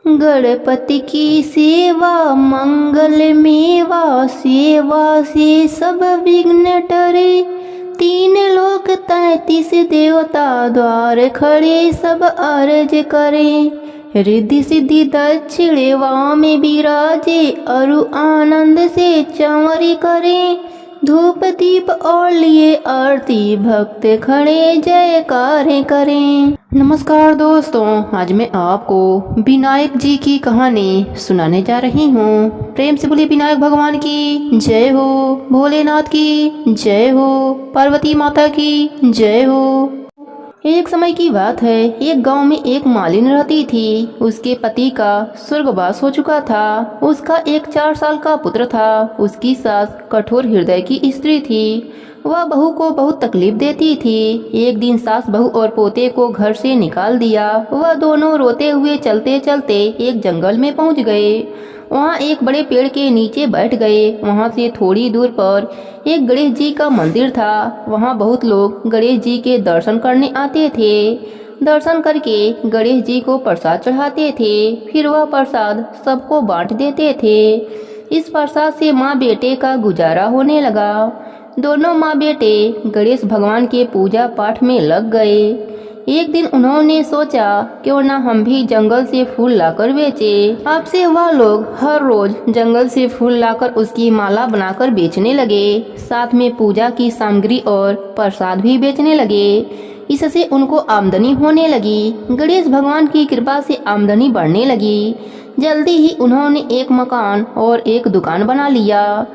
गणपति की सेवा मंगल मेवा, सेवा से सब विघ्न टरे। तीन लोक 33 देवता द्वार खड़े, सब अर्ज करें। रिद्धि सिद्धि दक्षिणे वामे विराजे, अरु आनंद से चंवरी करें। धूप दीप और लिए आरती, भक्त खड़े जयकारें करें। नमस्कार दोस्तों, आज मैं आपको विनायक जी की कहानी सुनाने जा रही हूँ। प्रेम से बोलिए विनायक भगवान की जय हो, भोलेनाथ की जय हो, पार्वती माता की जय हो। एक समय की बात है, एक गांव में एक मालिन रहती थी। उसके पति का स्वर्गवास हो चुका था। उसका एक 4 साल का पुत्र था। उसकी सास कठोर हृदय की स्त्री थी। वह बहू को बहुत तकलीफ देती थी। एक दिन सास बहू और पोते को घर से निकाल दिया। वह दोनों रोते हुए चलते चलते एक जंगल में पहुंच गए। वहाँ एक बड़े पेड़ के नीचे बैठ गए। वहाँ से थोड़ी दूर पर एक गणेश जी का मंदिर था। वहाँ बहुत लोग गणेश जी के दर्शन करने आते थे। दर्शन करके गणेश जी को प्रसाद चढ़ाते थे। फिर वह प्रसाद सबको बांट देते थे। इस प्रसाद से माँ बेटे का गुजारा होने लगा। दोनों माँ बेटे गणेश भगवान के पूजा पाठ में लग गए। एक दिन उन्होंने सोचा, क्यों ना हम भी जंगल से फूल लाकर बेचे। अब से वह लोग हर रोज जंगल से फूल लाकर उसकी माला बनाकर बेचने लगे। साथ में पूजा की सामग्री और प्रसाद भी बेचने लगे। इससे उनको आमदनी होने लगी। गणेश भगवान की कृपा से आमदनी बढ़ने लगी। जल्दी ही उन्होंने एक मकान और एक दुकान बना लिया।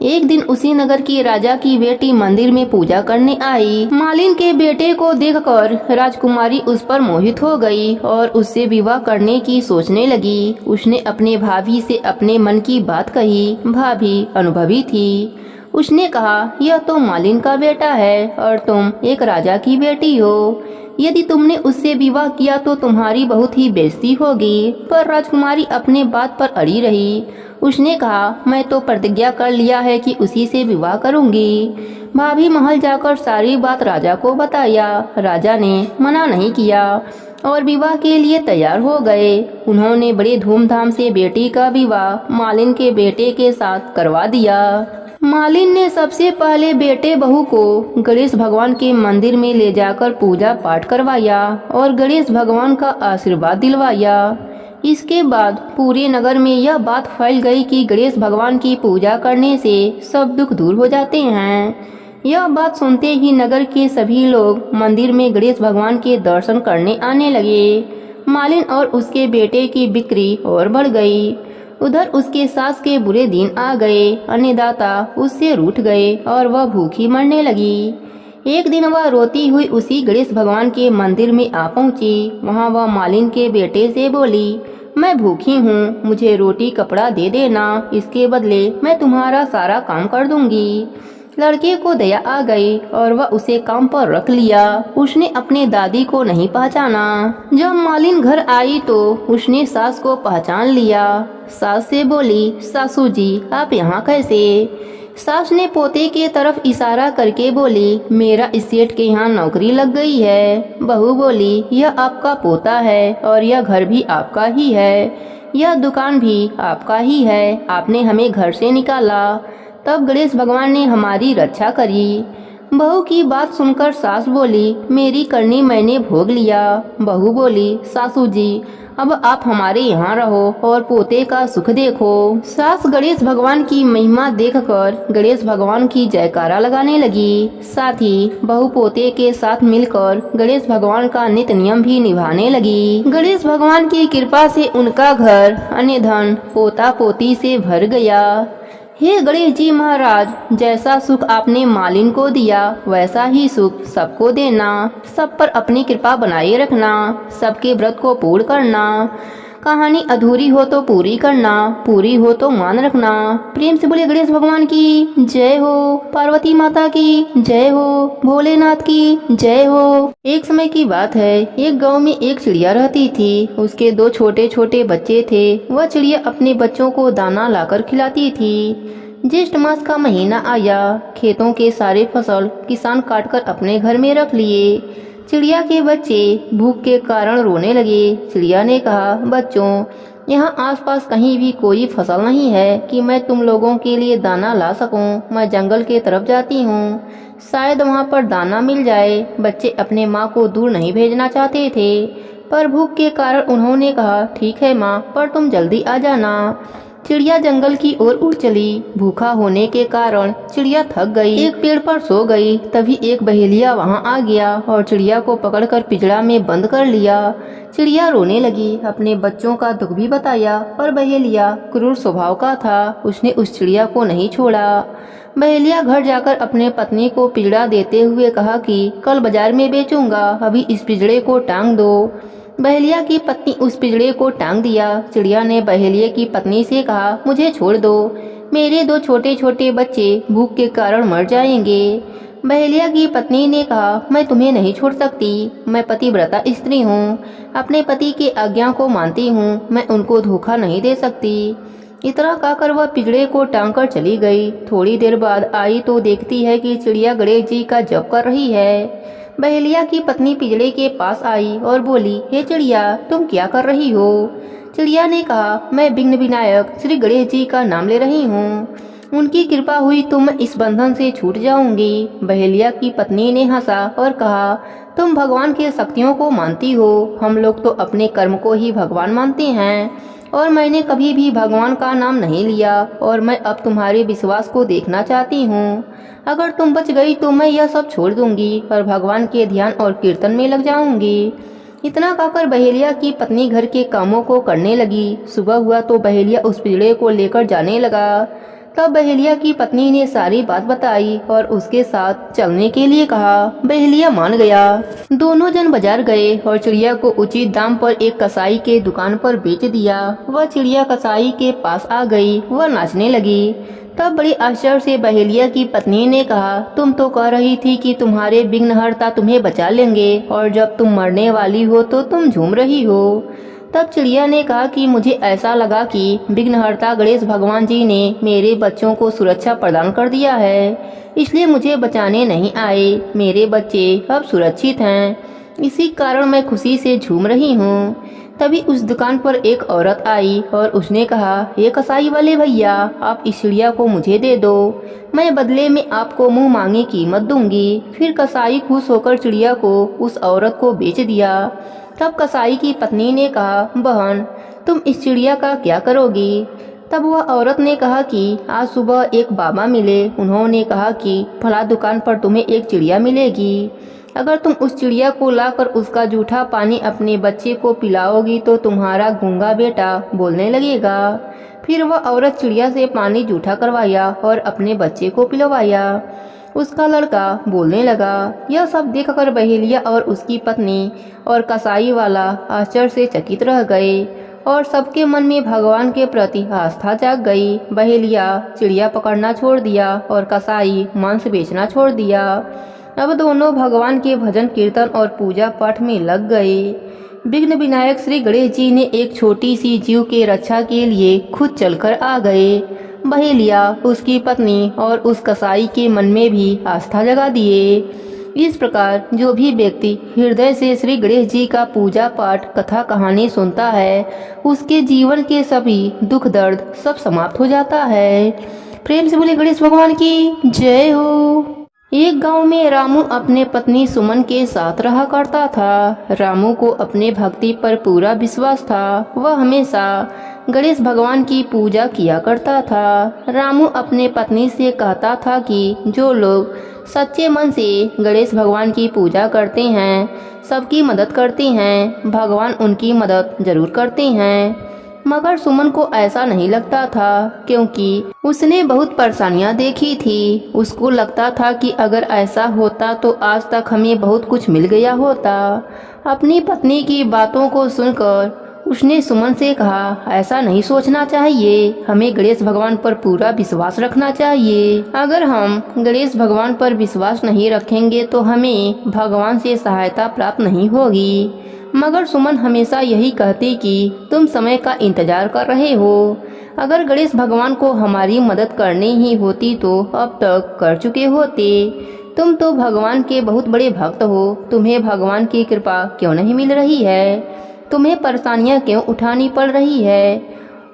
एक दिन उसी नगर की राजा की बेटी मंदिर में पूजा करने आई। मालिन के बेटे को देखकर राजकुमारी उस पर मोहित हो गई और उससे विवाह करने की सोचने लगी। उसने अपने भाभी से अपने मन की बात कही। भाभी अनुभवी थी। उसने कहा, यह तो मालिन का बेटा है और तुम एक राजा की बेटी हो। यदि तुमने उससे विवाह किया तो तुम्हारी बहुत ही बेइज्जती होगी। पर राजकुमारी अपने बात पर अड़ी रही। उसने कहा, मैं तो प्रतिज्ञा कर लिया है कि उसी से विवाह करूंगी। भाभी महल जाकर सारी बात राजा को बताया। राजा ने मना नहीं किया और विवाह के लिए तैयार हो गए। उन्होंने बड़े धूमधाम से बेटी का विवाह मालिन के बेटे के साथ करवा दिया। मालिन ने सबसे पहले बेटे बहू को गणेश भगवान के मंदिर में ले जाकर पूजा पाठ करवाया और गणेश भगवान का आशीर्वाद दिलवाया। इसके बाद पूरे नगर में यह बात फैल गई कि गणेश भगवान की पूजा करने से सब दुख दूर हो जाते हैं। यह बात सुनते ही नगर के सभी लोग मंदिर में गणेश भगवान के दर्शन करने आने लगे। मालिन और उसके बेटे की बिक्री और बढ़ गई। उधर उसके सास के बुरे दिन आ गए। अन्नदाता उससे रूठ गए और वह भूखी मरने लगी। एक दिन वह रोती हुई उसी गणेश भगवान के मंदिर में आ पहुंची। वहां वह मालिन के बेटे से बोली, मैं भूखी हूँ, मुझे रोटी कपड़ा दे देना, इसके बदले मैं तुम्हारा सारा काम कर दूंगी। लड़के को दया आ गई और वह उसे काम पर रख लिया। उसने अपने दादी को नहीं पहचाना। जब मालिन घर आई तो उसने सास को पहचान लिया। सास से बोली, सासू जी आप यहाँ कैसे? सास ने पोते के तरफ इशारा करके बोली, मेरा इस सेठ के यहाँ नौकरी लग गई है। बहू बोली, यह आपका पोता है और यह घर भी आपका ही है, यह दुकान भी आपका ही है, आपने हमें घर से निकाला, तब गणेश भगवान ने हमारी रक्षा करी। बहू की बात सुनकर सास बोली, मेरी करनी मैंने भोग लिया। बहू बोली, सासू जी अब आप हमारे यहाँ रहो और पोते का सुख देखो। सास गणेश भगवान की महिमा देखकर गणेश भगवान की जयकारा लगाने लगी। साथ ही बहू पोते के साथ मिलकर गणेश भगवान का नित्य नियम भी निभाने लगी। गणेश भगवान की कृपा से उनका घर अन्य धन पोता पोती से भर गया। हे गणेश जी महाराज, जैसा सुख आपने मालिन को दिया वैसा ही सुख सबको देना। सब पर अपनी कृपा बनाए रखना। सबके व्रत को पूर्ण करना। कहानी अधूरी हो तो पूरी करना, पूरी हो तो मान रखना। प्रेम से बोले गणेश भगवान की जय हो, पार्वती माता की जय हो, भोलेनाथ की जय हो। एक समय की बात है, एक गांव में एक चिड़िया रहती थी। उसके 2 छोटे छोटे बच्चे थे। वह चिड़िया अपने बच्चों को दाना लाकर खिलाती थी। ज्येष्ठ मास का महीना आया। खेतों के सारे फसल किसान काटकर अपने घर में रख लिए। चिड़िया के बच्चे भूख के कारण रोने लगे। चिड़िया ने कहा, बच्चों, यहाँ आसपास कहीं भी कोई फसल नहीं है कि मैं तुम लोगों के लिए दाना ला सकूं। मैं जंगल के तरफ जाती हूँ, शायद वहाँ पर दाना मिल जाए। बच्चे अपने माँ को दूर नहीं भेजना चाहते थे, पर भूख के कारण उन्होंने कहा, ठीक है माँ, पर तुम जल्दी आ जाना। चिड़िया जंगल की ओर उड़ चली। भूखा होने के कारण चिड़िया थक गई, एक पेड़ पर सो गई। तभी एक बहेलिया वहां आ गया और चिड़िया को पकड़कर पिंजड़ा में बंद कर लिया। चिड़िया रोने लगी, अपने बच्चों का दुख भी बताया, पर बहेलिया क्रूर स्वभाव का था, उसने उस चिड़िया को नहीं छोड़ा। बहेलिया घर जाकर अपने पत्नी को पिंजड़ा देते हुए कहा कि कल बाजार में बेचूंगा, अभी इस पिंजड़े को टांग दो। बहेलिया की पत्नी उस पिंजड़े को टांग दिया। चिड़िया ने बहेलिया की पत्नी से कहा, मुझे छोड़ दो, मेरे 2 छोटे छोटे बच्चे भूख के कारण मर जाएंगे। बहेलिया की पत्नी ने कहा, मैं तुम्हें नहीं छोड़ सकती, मैं पतिव्रता स्त्री हूँ, अपने पति के आज्ञा को मानती हूँ, मैं उनको धोखा नहीं दे सकती। इतना कहकर वह पिंजड़े को टांग कर चली गई। थोड़ी देर बाद आई तो देखती है कि चिड़िया गणेश जी का जप कर रही है। बहेलिया की पत्नी पिंजड़े के पास आई और बोली, हे चिड़िया, तुम क्या कर रही हो? चिड़िया ने कहा, मैं विघ्न विनायक श्री गणेश जी का नाम ले रही हूँ, उनकी कृपा हुई तो मैं इस बंधन से छूट जाऊंगी। बहेलिया की पत्नी ने हंसा और कहा, तुम भगवान की शक्तियों को मानती हो, हम लोग तो अपने कर्म को ही भगवान मानते हैं, और मैंने कभी भी भगवान का नाम नहीं लिया, और मैं अब तुम्हारे विश्वास को देखना चाहती हूँ। अगर तुम बच गई तो मैं यह सब छोड़ दूंगी और भगवान के ध्यान और कीर्तन में लग जाऊंगी। इतना कहकर बहेलिया की पत्नी घर के कामों को करने लगी। सुबह हुआ तो बहेलिया उस पिंजड़े को लेकर जाने लगा। तब बहेलिया की पत्नी ने सारी बात बताई और उसके साथ चलने के लिए कहा। बहेलिया मान गया। दोनों जन बाजार गए और चिड़िया को उचित दाम पर एक कसाई के दुकान पर बेच दिया। वह चिड़िया कसाई के पास आ गई, वह नाचने लगी। तब बड़ी आश्चर्य से बहेलिया की पत्नी ने कहा, तुम तो कह रही थी कि तुम्हारे विघ्नहर्ता तुम्हें बचा लेंगे, और जब तुम मरने वाली हो तो तुम झूम रही हो। तब चिड़िया ने कहा कि मुझे ऐसा लगा कि विघ्नहर्ता गणेश भगवान जी ने मेरे बच्चों को सुरक्षा प्रदान कर दिया है, इसलिए मुझे बचाने नहीं आए। मेरे बच्चे अब सुरक्षित हैं, इसी कारण मैं खुशी से झूम रही हूँ। तभी उस दुकान पर एक औरत आई और उसने कहा, हे कसाई वाले भैया, आप इस चिड़िया को मुझे दे दो, मैं बदले में आपको मुंह मांगी कीमत दूंगी। फिर कसाई खुश होकर चिड़िया को उस औरत को बेच दिया। तब कसाई की पत्नी ने कहा, बहन, तुम इस चिड़िया का क्या करोगी? तब वह औरत ने कहा कि आज सुबह एक बाबा मिले, उन्होंने कहा कि फला दुकान पर तुम्हें एक चिड़िया मिलेगी, अगर तुम उस चिड़िया को लाकर उसका जूठा पानी अपने बच्चे को पिलाओगी तो तुम्हारा गूंगा बेटा बोलने लगेगा। फिर वह औरत चिड़िया से पानी जूठा करवाया और अपने बच्चे को पिलवाया। उसका लड़का बोलने लगा। यह सब देखकर बहेलिया और उसकी पत्नी और कसाई वाला आश्चर्य से चकित रह गए और सबके मन में भगवान के प्रति आस्था जाग गई। बहेलिया चिड़िया पकड़ना छोड़ दिया और कसाई मांस बेचना छोड़ दिया। अब दोनों भगवान के भजन कीर्तन और पूजा पाठ में लग गए। विघ्न विनायक श्री गणेश जी ने एक छोटी सी जीव के रक्षा के लिए खुद चलकर आ गए। बहेलिया, उसकी पत्नी और उस कसाई के मन में भी आस्था जगा दिए। इस प्रकार जो भी व्यक्ति हृदय से श्री गणेश जी का पूजा पाठ कथा कहानी सुनता है, उसके जीवन के सभी दुख दर्द सब समाप्त हो जाता है। प्रेम से बोले गणेश भगवान की जय हो। एक गांव में रामू अपने पत्नी सुमन के साथ रहा करता था। रामू को अपने भक्ति पर पूरा विश्वास था। वह हमेशा गणेश भगवान की पूजा किया करता था। रामू अपने पत्नी से कहता था कि जो लोग सच्चे मन से गणेश भगवान की पूजा करते हैं, सबकी मदद करते हैं, भगवान उनकी मदद जरूर करते हैं। मगर सुमन को ऐसा नहीं लगता था, क्योंकि उसने बहुत परेशानियां देखी थी। उसको लगता था कि अगर ऐसा होता तो आज तक हमें बहुत कुछ मिल गया होता। अपनी पत्नी की बातों को सुनकर उसने सुमन से कहा, ऐसा नहीं सोचना चाहिए, हमें गणेश भगवान पर पूरा विश्वास रखना चाहिए। अगर हम गणेश भगवान पर विश्वास नहीं रखेंगे तो हमें भगवान से सहायता प्राप्त नहीं होगी। मगर सुमन हमेशा यही कहती कि तुम समय का इंतजार कर रहे हो, अगर गणेश भगवान को हमारी मदद करनी ही होती तो अब तक कर चुके होते। तुम तो भगवान के बहुत बड़े भक्त हो, तुम्हें भगवान की कृपा क्यों नहीं मिल रही है? तुम्हें परेशानियां क्यों उठानी पड़ रही है?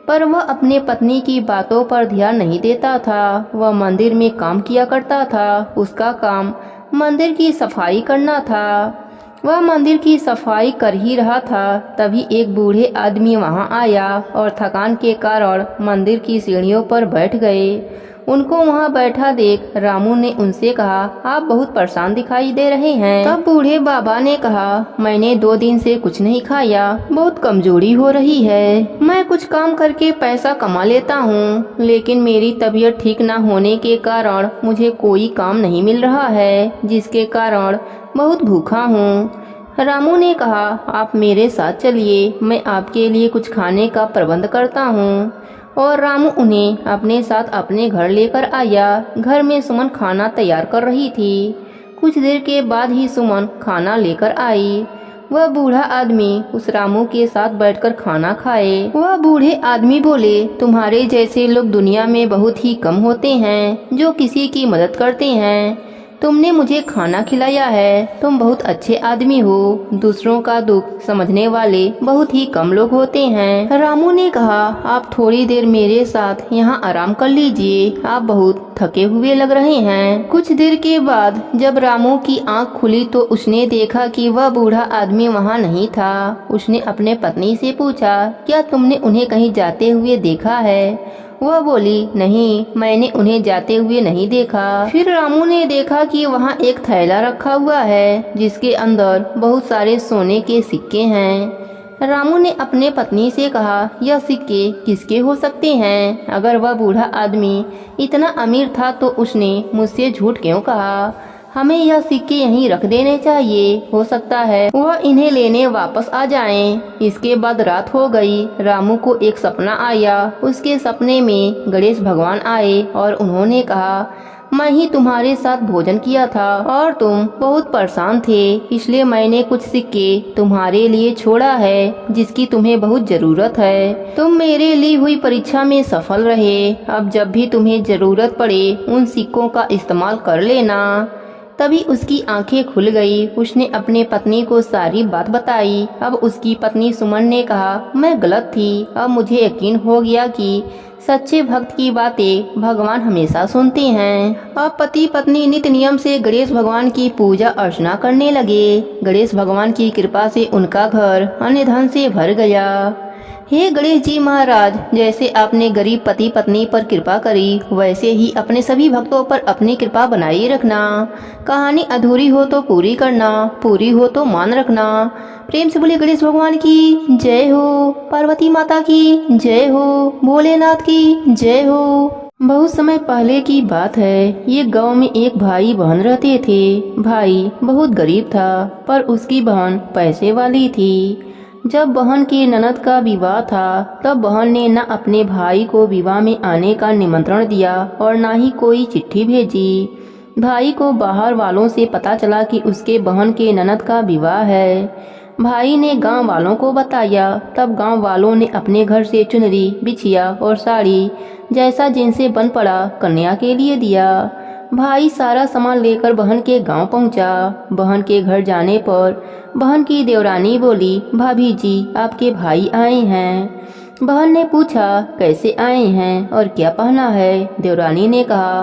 पर वह अपने पत्नी की बातों पर ध्यान नहीं देता था। वह मंदिर में काम किया करता था। उसका काम मंदिर की सफाई करना था। वह मंदिर की सफाई कर ही रहा था, तभी एक बूढ़े आदमी वहां आया और थकान के कारण मंदिर की सीढ़ियों पर बैठ गए। उनको वहां बैठा देख रामू ने उनसे कहा, आप बहुत परेशान दिखाई दे रहे हैं। तब बूढ़े बाबा ने कहा, मैंने 2 दिन से कुछ नहीं खाया, बहुत कमजोरी हो रही है। मैं कुछ काम करके पैसा कमा लेता हूँ, लेकिन मेरी तबीयत ठीक न होने के कारण मुझे कोई काम नहीं मिल रहा है, जिसके कारण बहुत भूखा हूँ। रामू ने कहा, आप मेरे साथ चलिए, मैं आपके लिए कुछ खाने का प्रबंध करता हूँ। और रामू उन्हें अपने साथ अपने घर लेकर आया। घर में सुमन खाना तैयार कर रही थी। कुछ देर के बाद ही सुमन खाना लेकर आई। वह बूढ़ा आदमी उस रामू के साथ बैठकर खाना खाए। वह बूढ़े आदमी बोले, तुम्हारे जैसे लोग दुनिया में बहुत ही कम होते हैं जो किसी की मदद करते हैं। तुमने मुझे खाना खिलाया है, तुम बहुत अच्छे आदमी हो। दूसरों का दुख समझने वाले बहुत ही कम लोग होते हैं। रामू ने कहा, आप थोड़ी देर मेरे साथ यहाँ आराम कर लीजिए, आप बहुत थके हुए लग रहे हैं। कुछ देर के बाद जब रामू की आंख खुली तो उसने देखा कि वह बूढ़ा आदमी वहाँ नहीं था। उसने अपने पत्नी से पूछा, क्या तुमने उन्हें कहीं जाते हुए देखा है? वह बोली, नहीं, मैंने उन्हें जाते हुए नहीं देखा। फिर रामू ने देखा कि वहाँ एक थैला रखा हुआ है जिसके अंदर बहुत सारे सोने के सिक्के हैं। रामू ने अपने पत्नी से कहा, यह सिक्के किसके हो सकते हैं? अगर वह बूढ़ा आदमी इतना अमीर था तो उसने मुझसे झूठ क्यों कहा? हमें यह सिक्के यहीं रख देने चाहिए, हो सकता है वह इन्हें लेने वापस आ जाएं। इसके बाद रात हो गई। रामू को एक सपना आया। उसके सपने में गणेश भगवान आए और उन्होंने कहा, मैं ही तुम्हारे साथ भोजन किया था और तुम बहुत परेशान थे, इसलिए मैंने कुछ सिक्के तुम्हारे लिए छोड़ा है जिसकी तुम्हें बहुत जरूरत है। तुम मेरे ली हुई परीक्षा में सफल रहे। अब जब भी तुम्हें जरूरत पड़े उन सिक्कों का इस्तेमाल कर लेना। तभी उसकी आंखें खुल गई। उसने अपने पत्नी को सारी बात बताई। अब उसकी पत्नी सुमन ने कहा, मैं गलत थी। अब मुझे यकीन हो गया कि सच्चे भक्त की बातें भगवान हमेशा सुनते हैं। अब पति पत्नी नित्य नियम से गणेश भगवान की पूजा अर्चना करने लगे। गणेश भगवान की कृपा से उनका घर अन्य धन से भर गया। हे गणेश जी महाराज, जैसे आपने गरीब पति पत्नी पर कृपा करी, वैसे ही अपने सभी भक्तों पर अपनी कृपा बनाए रखना। कहानी अधूरी हो तो पूरी करना, पूरी हो तो मान रखना। प्रेम से बोले गणेश भगवान की जय हो, पार्वती माता की जय हो, भोलेनाथ की जय हो। बहुत समय पहले की बात है। ये गांव में एक भाई बहन रहते थे। भाई बहुत गरीब था पर उसकी बहन पैसे वाली थी। जब बहन की ननद का विवाह था तब बहन ने न अपने भाई को विवाह में आने का निमंत्रण दिया और न ही कोई चिट्ठी भेजी। भाई को बाहर वालों से पता चला कि उसके बहन के ननद का विवाह है। भाई ने गांव वालों को बताया। तब गांव वालों ने अपने घर से चुनरी, बिछिया और साड़ी जैसा जिनसे बन पड़ा कन्या के लिए दिया। भाई सारा सामान लेकर बहन के गांव पहुंचा। बहन के घर जाने पर बहन की देवरानी बोली, भाभी जी आपके भाई आए हैं। बहन ने पूछा, कैसे आए हैं और क्या पहना है? देवरानी ने कहा,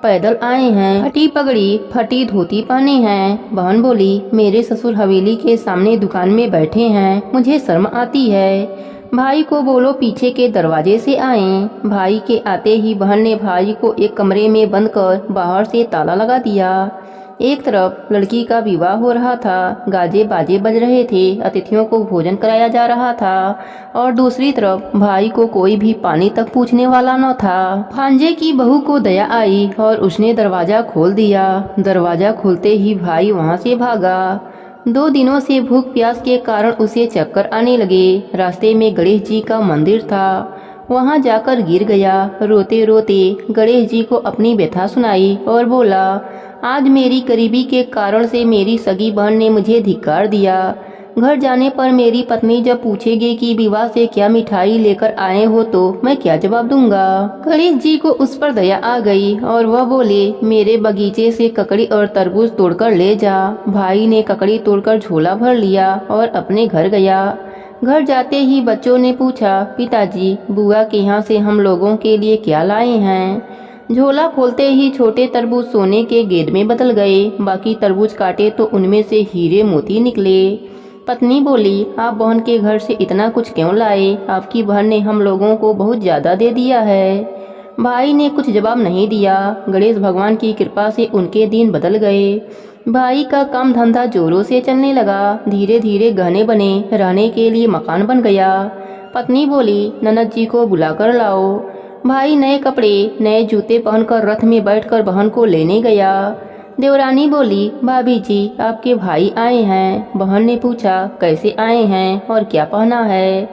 पैदल आए हैं, फटी पगड़ी फटी धोती पहने हैं। बहन बोली, मेरे ससुर हवेली के सामने दुकान में बैठे हैं, मुझे शर्म आती है। भाई को बोलो पीछे के दरवाजे से आएं। भाई के आते ही बहन ने भाई को एक कमरे में बंद कर बाहर से ताला लगा दिया। एक तरफ लड़की का विवाह हो रहा था, गाजे बाजे बज रहे थे, अतिथियों को भोजन कराया जा रहा था और दूसरी तरफ भाई को कोई भी पानी तक पूछने वाला न था। भांजे की बहू को दया आई और उसने दरवाजा खोल दिया। दरवाजा खोलते ही भाई वहां से भागा। 2 दिनों से भूख प्यास के कारण उसे चक्कर आने लगे। रास्ते में गणेश जी का मंदिर था, वहां जाकर गिर गया। रोते रोते गणेश जी को अपनी व्यथा सुनाई और बोला, आज मेरी गरीबी के कारण से मेरी सगी बहन ने मुझे धिक्कार दिया। घर जाने पर मेरी पत्नी जब पूछेगी कि विवाह से क्या मिठाई लेकर आए हो तो मैं क्या जवाब दूंगा। गणेश जी को उस पर दया आ गई और वह बोले, मेरे बगीचे से ककड़ी और तरबूज तोड़कर ले जा। भाई ने ककड़ी तोड़कर झोला भर लिया और अपने घर गया। घर जाते ही बच्चों ने पूछा, पिताजी बुआ के यहाँ से हम लोगों के लिए क्या लाए हैं। झोला खोलते ही छोटे तरबूज सोने के गेंद में बदल गए। बाकी तरबूज काटे तो उनमें से हीरे मोती निकले। पत्नी बोली, आप बहन के घर से इतना कुछ क्यों लाए? आपकी बहन ने हम लोगों को बहुत ज्यादा दे दिया है। भाई ने कुछ जवाब नहीं दिया। गणेश भगवान की कृपा से उनके दिन बदल गए। भाई का काम धंधा जोरों से चलने लगा। धीरे धीरे गहने बने, रहने के लिए मकान बन गया। पत्नी बोली, ननद जी को बुलाकर लाओ। भाई नए कपड़े नए जूते पहनकर रथ में बैठकर बहन को लेने गया। देवरानी बोली, भाभी जी आपके भाई आए हैं। बहन ने पूछा, कैसे आए हैं और क्या पहना है?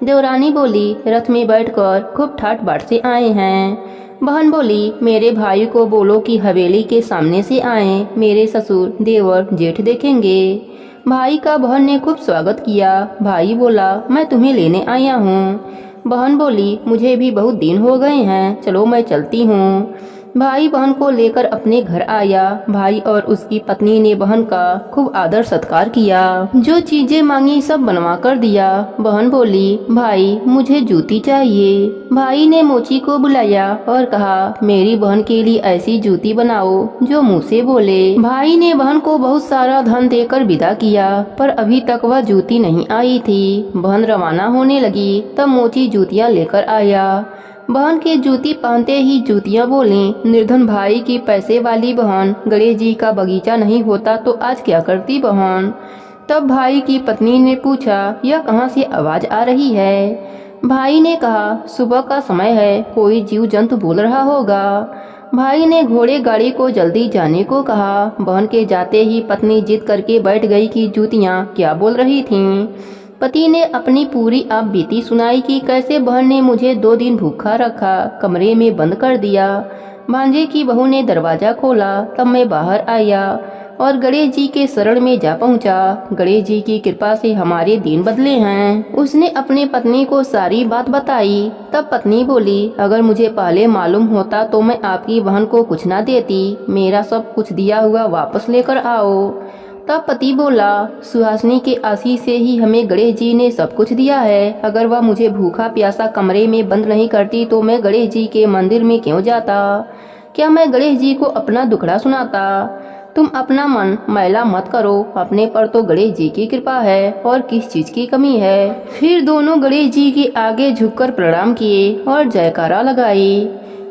देवरानी बोली, रथ में बैठकर खूब ठाट बाट से आए हैं। बहन बोली, मेरे भाई को बोलो कि हवेली के सामने से आए, मेरे ससुर देवर जेठ देखेंगे। भाई का बहन ने खूब स्वागत किया। भाई बोला, मैं तुम्हें लेने आया हूँ। बहन बोली, मुझे भी बहुत दिन हो गए हैं, चलो मैं चलती हूँ। भाई बहन को लेकर अपने घर आया। भाई और उसकी पत्नी ने बहन का खूब आदर सत्कार किया। जो चीजें मांगी सब बनवा कर दिया। बहन बोली, भाई मुझे जूती चाहिए। भाई ने मोची को बुलाया और कहा, मेरी बहन के लिए ऐसी जूती बनाओ जो मुँह से बोले। भाई ने बहन को बहुत सारा धन देकर विदा किया, पर अभी तक वह जूती नहीं आई थी। बहन रवाना होने लगी तब मोची जूतियाँ लेकर आया। बहन के जूती पहनते ही जूतियाँ बोली, निर्धन भाई की पैसे वाली बहन, गणेश जी का बगीचा नहीं होता तो आज क्या करती बहन। तब भाई की पत्नी ने पूछा, यह कहाँ से आवाज आ रही है? भाई ने कहा, सुबह का समय है, कोई जीव जंतु बोल रहा होगा। भाई ने घोड़े गाड़ी को जल्दी जाने को कहा। बहन के जाते ही पत्नी जिद करके बैठ गई कि जूतियाँ क्या बोल रही थीं। पति ने अपनी पूरी आप बीती सुनाई कि कैसे बहन ने मुझे 2 दिन भूखा रखा, कमरे में बंद कर दिया। भांजे की बहू ने दरवाजा खोला तब मैं बाहर आया और गणेश जी के शरण में जा पहुंचा। गणेश जी की कृपा से हमारे दिन बदले हैं। उसने अपनी पत्नी को सारी बात बताई। तब पत्नी बोली, अगर मुझे पहले मालूम होता तो मैं आपकी बहन को कुछ ना देती। मेरा सब कुछ दिया हुआ वापस लेकर आओ। तब पति बोला, सुहासिनी के आशीष से ही हमें गणेश जी ने सब कुछ दिया है। अगर वह मुझे भूखा प्यासा कमरे में बंद नहीं करती तो मैं गणेश जी के मंदिर में क्यों जाता? क्या मैं गणेश जी को अपना दुखड़ा सुनाता? तुम अपना मन मैला मत करो, अपने पर तो गणेश जी की कृपा है और किस चीज की कमी है। फिर दोनों गणेश जी के आगे झुककर प्रणाम किए और जयकारा लगाई।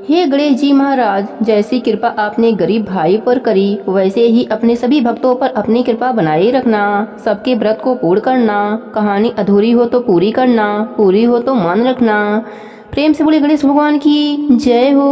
हे गणेश जी महाराज, जैसी कृपा आपने गरीब भाई पर करी वैसे ही अपने सभी भक्तों पर अपनी कृपा बनाए रखना। सबके व्रत को पूर्ण करना, कहानी अधूरी हो तो पूरी करना, पूरी हो तो मान रखना। प्रेम से बोले गणेश भगवान की जय हो।